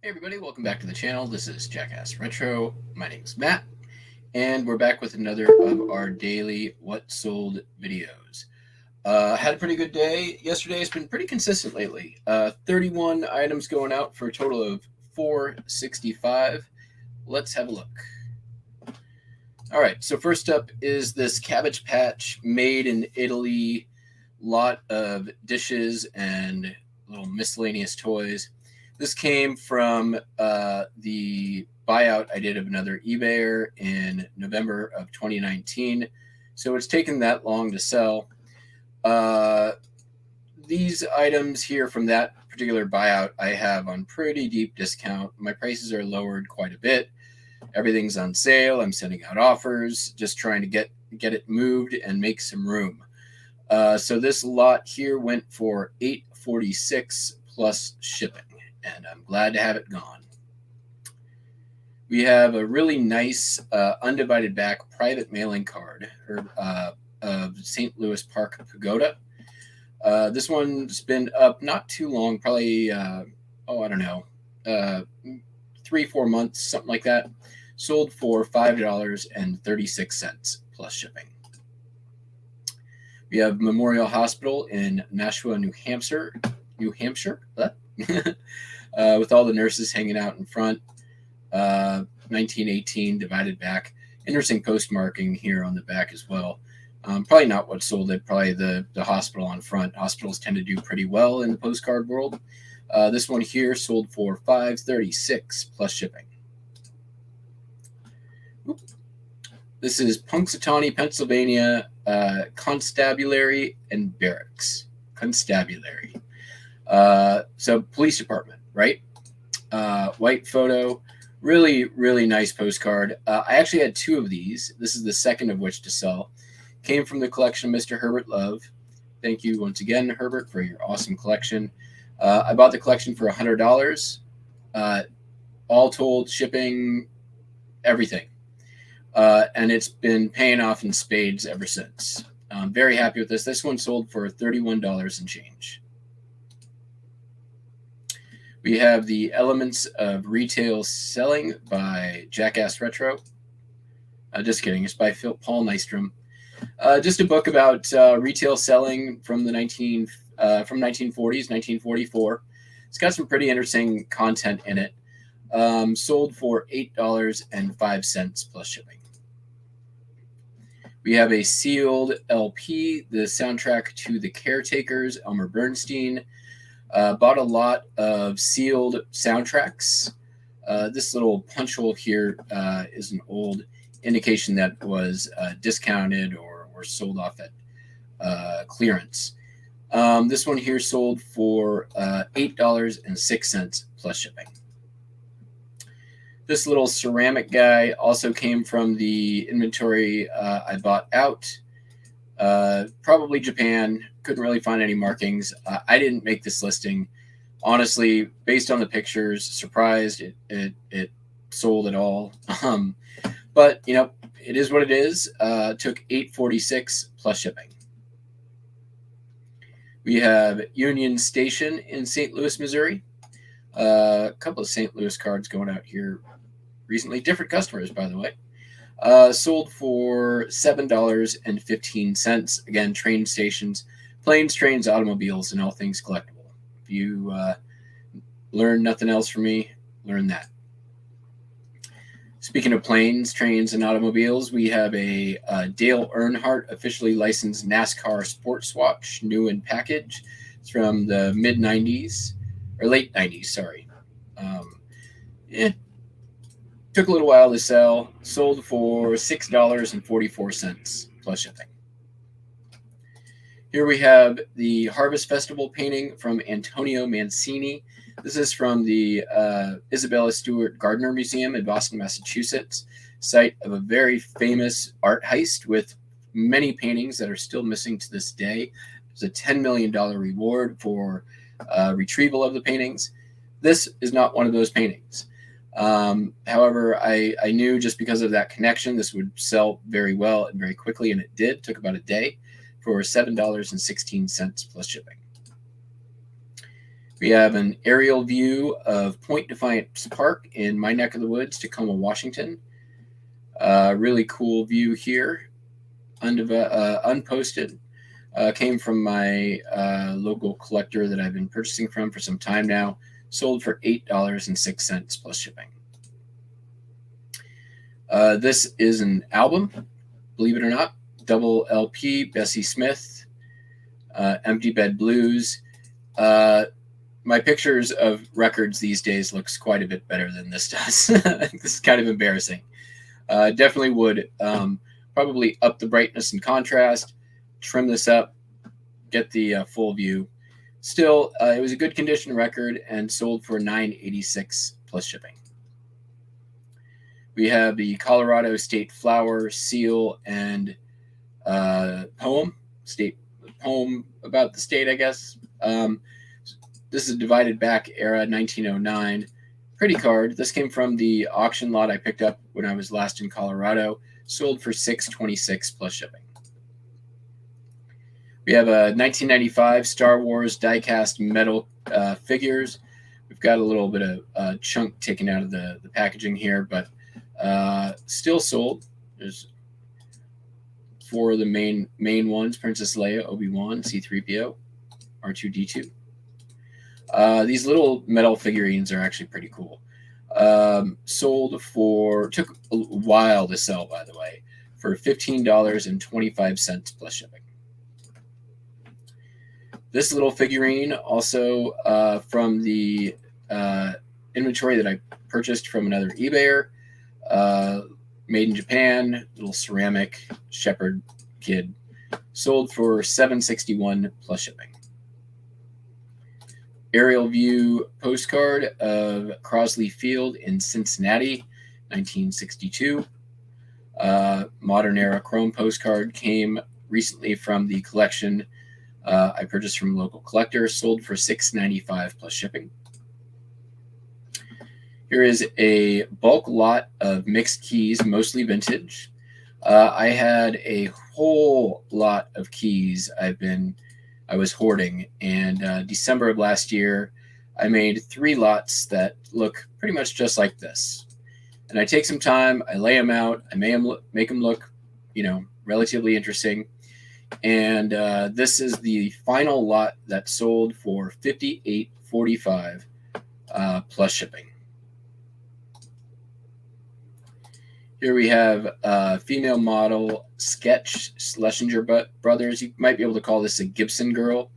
Hey everybody, welcome back to the channel. This is Jackass Retro. My name is Matt, and we're back with another of our daily What Sold videos. Had a pretty good day yesterday. It's been pretty consistent lately. 31 items going out for a total of $465. Let's have a look. All right, so first up is this Cabbage Patch made in Italy. Lot of dishes and little miscellaneous toys. This came from the buyout I did of another eBayer in November of 2019. So it's taken that long to sell. These items here from that particular buyout I have on pretty deep discount. My prices are lowered quite a bit. Everything's on sale. I'm sending out offers, just trying to get it moved and make some room. So this lot here went for $846 plus shipping, and I'm glad to have it gone. We have a really nice undivided back private mailing card of St. Louis Park Pagoda. This one's been up not too long, probably, I don't know, 3-4 months, something like that. Sold for $5.36 plus shipping. We have Memorial Hospital in Nashua, New Hampshire, with all the nurses hanging out in front. 1918 divided back. Interesting postmarking here on the back as well. Probably not what sold it, probably the hospital on front. Hospitals tend to do pretty well in the postcard world. This one here sold for $5.36 plus shipping. This is Punxsutawney, Pennsylvania, Constabulary and Barracks. Constabulary. So police department, right? White photo. Really, really nice postcard. I actually had 2 of these. This is the second of which to sell. Came from the collection of Mr. Herbert Love. Thank you once again, Herbert, for your awesome collection. I bought the collection for $100. All told, shipping, everything. And it's been paying off in spades ever since. I'm very happy with this. This one sold for $31 and change. We have The Elements of Retail Selling by Jackass Retro. Just kidding. It's by Paul Nystrom. Just a book about retail selling from the 1940s, 1944. It's got some pretty interesting content in it. Sold for $8.05 plus shipping. We have a sealed LP, the soundtrack to The Caretakers, Elmer Bernstein. Bought a lot of sealed soundtracks. This little punch hole here is an old indication that was discounted or sold off at clearance. This one here sold for $8.06 plus shipping. This little ceramic guy also came from the inventory I bought out. Probably Japan. Couldn't really find any markings. I didn't make this listing. Honestly, based on the pictures, surprised it sold at all. But, you know, it is what it is. Took $8.46 plus shipping. We have Union Station in St. Louis, Missouri. A couple of St. Louis cards going out here recently. Different customers, by the way. Sold for $7.15. Again, train stations, planes, trains, automobiles, and all things collectible. If you learn nothing else from me, learn that. Speaking of planes, trains, and automobiles, we have a Dale Earnhardt officially licensed NASCAR sports watch, new in package. It's from the mid-90s, or late 90s, sorry. Took a little while to sell. Sold for $6.44 plus shipping. Here we have the Harvest Festival painting from Antonio Mancini. This is from the Isabella Stewart Gardner Museum in Boston, Massachusetts, site of a very famous art heist with many paintings that are still missing to this day. There's a $10 million reward for retrieval of the paintings. This is not one of those paintings. However, I knew just because of that connection, this would sell very well and very quickly, and it did. It took about a day for $7.16 plus shipping. We have an aerial view of Point Defiance Park in my neck of the woods, Tacoma, Washington. Really cool view here, unposted. Came from my local collector that I've been purchasing from for some time now. Sold for $8.06 plus shipping. This is an album, believe it or not, double LP, Bessie Smith, Empty Bed Blues. My pictures of records these days looks quite a bit better than this does. This is kind of embarrassing. Definitely would probably up the brightness and contrast, trim this up, get the full view. Still, it was a good condition record and sold for $9.86 plus shipping. We have the Colorado State Flower Seal and poem about the state, I guess. This is a divided back era, 1909. Pretty card. This came from the auction lot I picked up when I was last in Colorado. Sold for $6.26 plus shipping. We have a 1995 Star Wars die-cast metal figures. We've got a little bit of chunk taken out of the packaging here, but still sold. There's 4 of the main ones: Princess Leia, Obi-Wan, C-3PO, R2-D2. These little metal figurines are actually pretty cool. Took a while to sell, by the way, for $15.25 plus shipping. This little figurine, also from the inventory that I purchased from another eBayer, made in Japan, little ceramic shepherd kid, sold for $7.61 plus shipping. Aerial view postcard of Crosley Field in Cincinnati, 1962. Modern era chrome postcard came recently from the collection I purchased from a local collector, sold for $6.95 plus shipping. Here is a bulk lot of mixed keys, mostly vintage. I had a whole lot of keys I was hoarding, and December of last year, I made 3 lots that look pretty much just like this. And I take some time, I lay them out, I make them look, relatively interesting. And this is the final lot that sold for $58.45 plus shipping. Here we have female model Sketch Schlesinger Brothers. You might be able to call this a Gibson girl.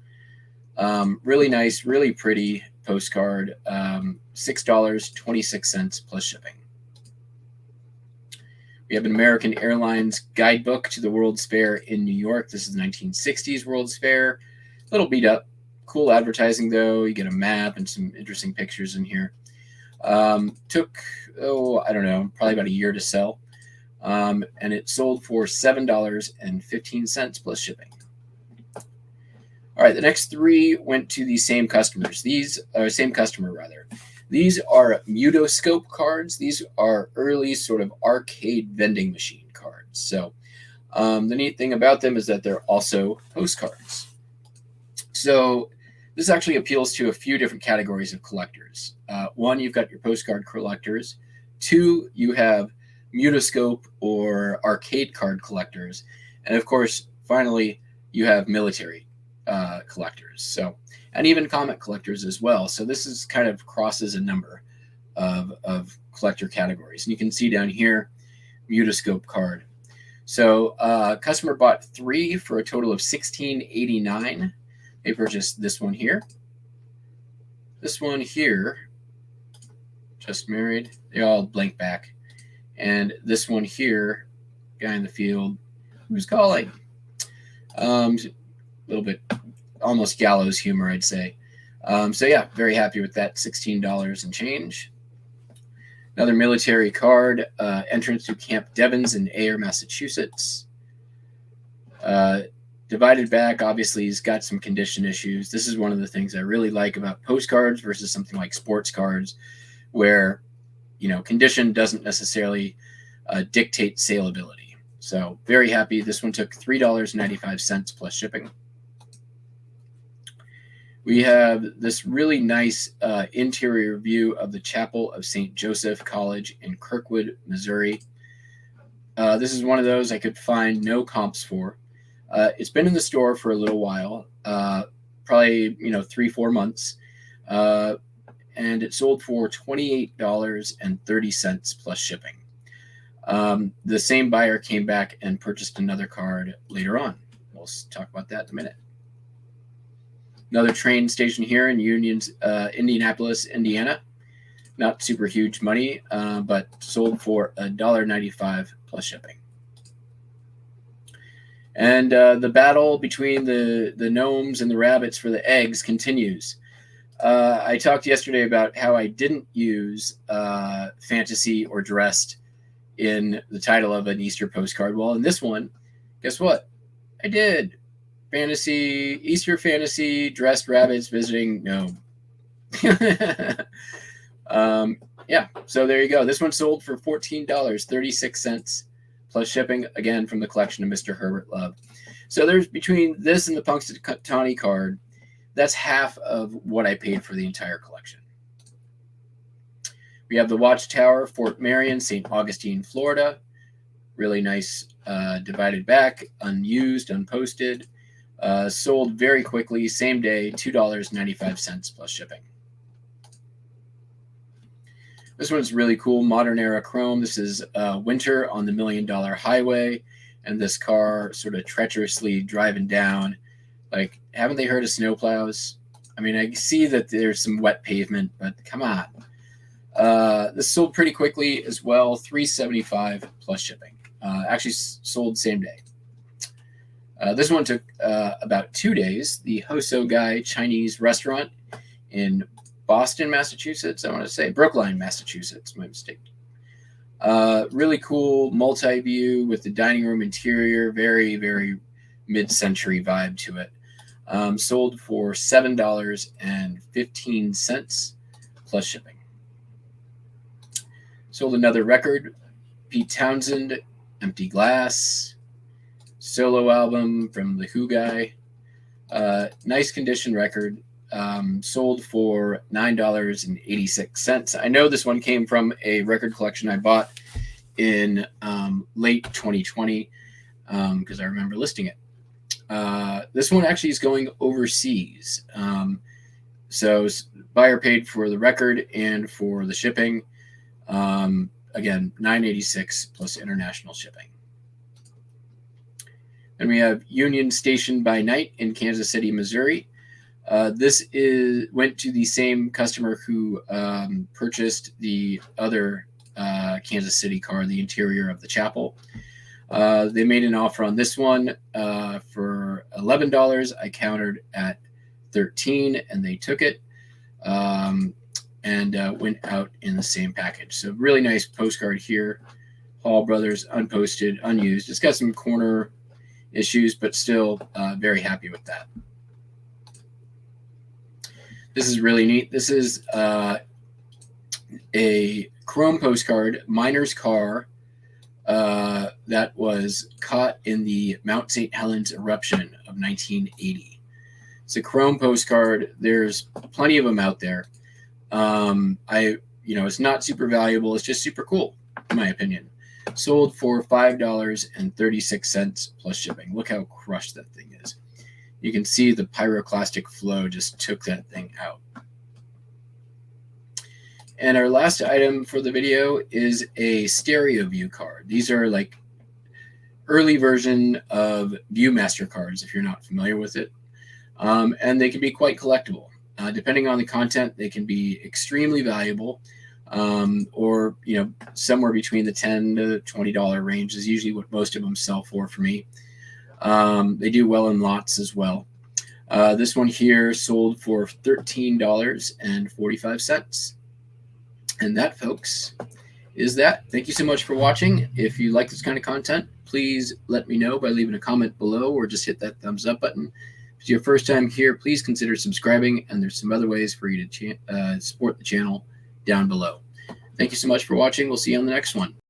Really nice, really pretty postcard. $6.26 plus shipping. We have an American Airlines guidebook to the World's Fair in New York. This is the 1960s World's Fair. A little beat up. Cool advertising, though. You get a map and some interesting pictures in here. Took, I don't know, probably about a year to sell. And it sold for $7.15 plus shipping. All right, the next 3 went to the same customers. Same customer, rather. These are Mutoscope cards. These are early sort of arcade vending machine cards. So the neat thing about them is that they're also postcards. So this actually appeals to a few different categories of collectors. 1, you've got your postcard collectors. 2, you have Mutoscope or arcade card collectors. And of course, finally, you have military collectors. So, and even comic collectors as well. So this is kind of crosses a number of collector categories. And you can see down here, Mutoscope card. So customer bought 3 for a total of $16.89. They purchased this one here. This one here, just married. They all blank back. And this one here, guy in the field, who's calling? A little bit almost gallows humor, I'd say. So yeah, very happy with that. $16 and change. Another military card, entrance to Camp Devens in Ayer, Massachusetts. Divided back, obviously, he's got some condition issues. This is one of the things I really like about postcards versus something like sports cards, where, condition doesn't necessarily dictate saleability. So very happy. This one took $3.95 plus shipping. We have this really nice interior view of the Chapel of St. Joseph College in Kirkwood, Missouri. This is one of those I could find no comps for. It's been in the store for a little while, probably 3-4 months, and it sold for $28.30 plus shipping. The same buyer came back and purchased another card later on. We'll talk about that in a minute. Another train station here in Indianapolis, Indiana. Not super huge money, but sold for $1.95 plus shipping. And the battle between the gnomes and the rabbits for the eggs continues. I talked yesterday about how I didn't use fantasy or dressed in the title of an Easter postcard. Well, in this one, guess what? I did. Fantasy, Easter fantasy, dressed rabbits visiting gnome. Yeah, so there you go. This one sold for $14.36 plus shipping, again, from the collection of Mr. Herbert Love. So there's between this and the Punxsutawney card, that's half of what I paid for the entire collection. We have the Watchtower, Fort Marion, St. Augustine, Florida. Really nice divided back, unused, unposted. Sold very quickly, same day, $2.95 plus shipping. This one's really cool, modern era chrome. This is winter on the $1 Million Highway, and this car sort of treacherously driving down. Like, haven't they heard of snowplows? I mean, I see that there's some wet pavement, but come on. This sold pretty quickly as well, $3.75 plus shipping. Actually sold same day. This one took about 2 days. The Hoso Guy Chinese restaurant in Boston, Massachusetts. I want to say Brookline, Massachusetts. My mistake. Really cool multi-view with the dining room interior. Very, very mid-century vibe to it. Sold for $7.15 plus shipping. Sold another record. Pete Townsend, Empty Glass. Solo album from the Who Guy. Nice condition record. Sold for $9.86. I know this one came from a record collection I bought in late 2020 because I remember listing it. This one actually is going overseas. So buyer paid for the record and for the shipping. Again, $9.86 plus international shipping. Then we have Union Station by Night in Kansas City, Missouri. This went to the same customer who purchased the other Kansas City car, the interior of the chapel. They made an offer on this one for $11. I countered at $13, and they took it and went out in the same package. So really nice postcard here. Hall Brothers, unposted, unused. It's got some corner issues, but still very happy with that. This is really neat. This is a chrome postcard, miner's car, that was caught in the Mount St. Helens eruption of 1980. It's a chrome postcard. There's plenty of them out there. It's not super valuable. It's just super cool, in my opinion. Sold for $5.36 plus shipping. Look how crushed that thing is. You can see the pyroclastic flow just took that thing out. And our last item for the video is a stereo view card. These are like early version of Viewmaster cards, if you're not familiar with it. And they can be quite collectible. Depending on the content, they can be extremely valuable, or somewhere between the $10 to $20 range is usually what most of them sell for me. They do well in lots as well. This one here sold for $13.45. And that, folks, is that. Thank you so much for watching. If you like this kind of content, please let me know by leaving a comment below or just hit that thumbs up button. If it's your first time here, please consider subscribing, and there's some other ways for you to support the channel down below. Thank you so much for watching. We'll see you on the next one.